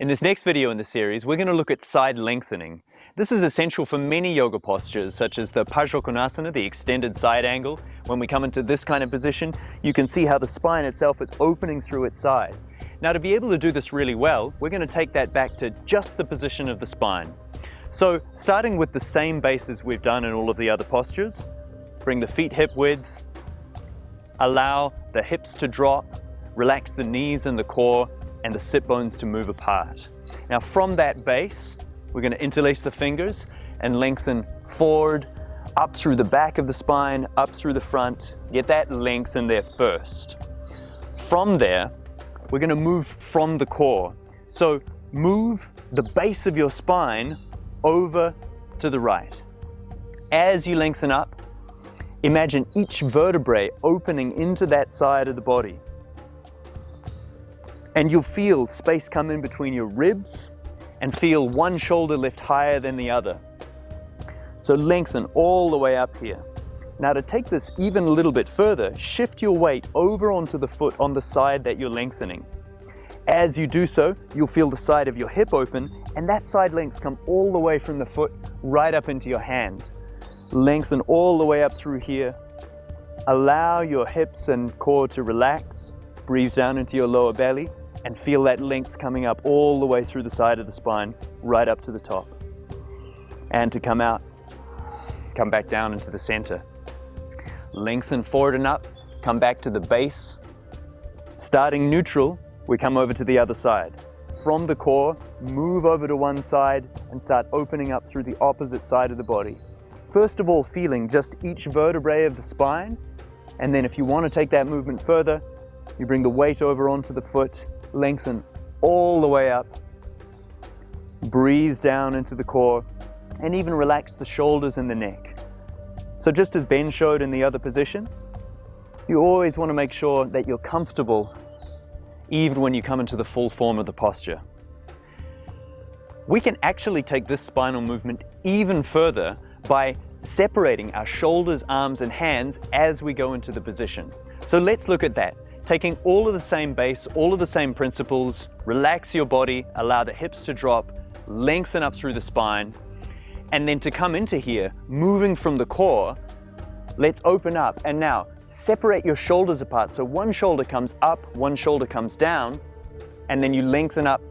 In this next video in the series, we're going to look at side lengthening. This is essential for many yoga postures, such as the Parsvakonasana, the extended side angle. When we come into this kind of position, you can see how the spine itself is opening through its side. Now, to be able to do this really well, we're going to take that back to just the position of the spine. So, starting with the same base as we've done in all of the other postures, bring the feet hip width, allow the hips to drop, relax the knees and the core, and the sit bones to move apart. Now from that base, we're going to interlace the fingers and lengthen forward, up through the back of the spine, up through the front. Get that length in there first. From there, we're going to move from the core. So move the base of your spine over to the right. As you lengthen up, imagine each vertebrae opening into that side of the body. And you'll feel space come in between your ribs and feel one shoulder lift higher than the other. So lengthen all the way up here. Now to take this even a little bit further, shift your weight over onto the foot on the side that you're lengthening. As you do so, you'll feel the side of your hip open and that side lengths come all the way from the foot right up into your hand. Lengthen all the way up through here. Allow your hips and core to relax. Breathe down into your lower belly and feel that length coming up all the way through the side of the spine, right up to the top. And to come out, come back down into the center. Lengthen forward and up, come back to the base. Starting neutral, we come over to the other side. From the core, move over to one side and start opening up through the opposite side of the body. First of all, feeling just each vertebrae of the spine, and then if you want to take that movement further, you bring the weight over onto the foot, lengthen all the way up, breathe down into the core, and even relax the shoulders and the neck. So just as Ben showed in the other positions, you always want to make sure that you're comfortable even when you come into the full form of the posture. We can actually take this spinal movement even further by separating our shoulders, arms, and hands as we go into the position. So let's look at that. Taking all of the same base, all of the same principles, relax your body, allow the hips to drop, lengthen up through the spine, and then to come into here, moving from the core, let's open up and now separate your shoulders apart. So one shoulder comes up, one shoulder comes down, and then you lengthen up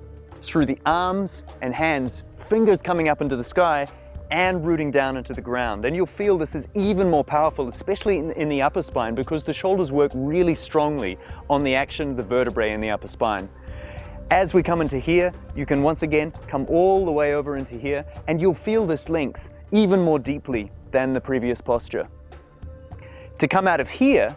through the arms and hands, fingers coming up into the sky, and rooting down into the ground. And you'll feel this is even more powerful, especially in the upper spine, because the shoulders work really strongly on the action of the vertebrae in the upper spine. As we come into here, you can once again come all the way over into here, and you'll feel this length even more deeply than the previous posture. To come out of here,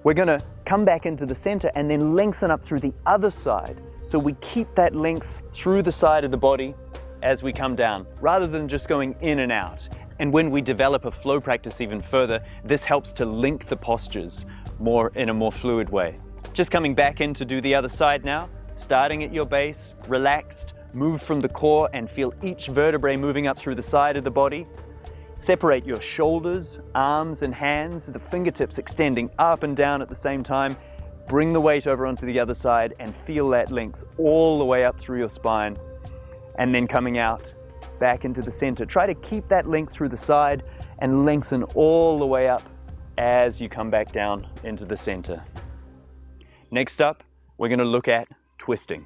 we're going to come back into the center and then lengthen up through the other side. So we keep that length through the side of the body as we come down, rather than just going in and out. And when we develop a flow practice even further, this helps to link the postures in a more fluid way. Just coming back in to do the other side now, starting at your base, relaxed, move from the core and feel each vertebrae moving up through the side of the body. Separate your shoulders, arms and hands, the fingertips extending up and down at the same time. Bring the weight over onto the other side and feel that length all the way up through your spine. And then coming out back into the center. Try to keep that length through the side and lengthen all the way up as you come back down into the center. Next up, we're going to look at twisting.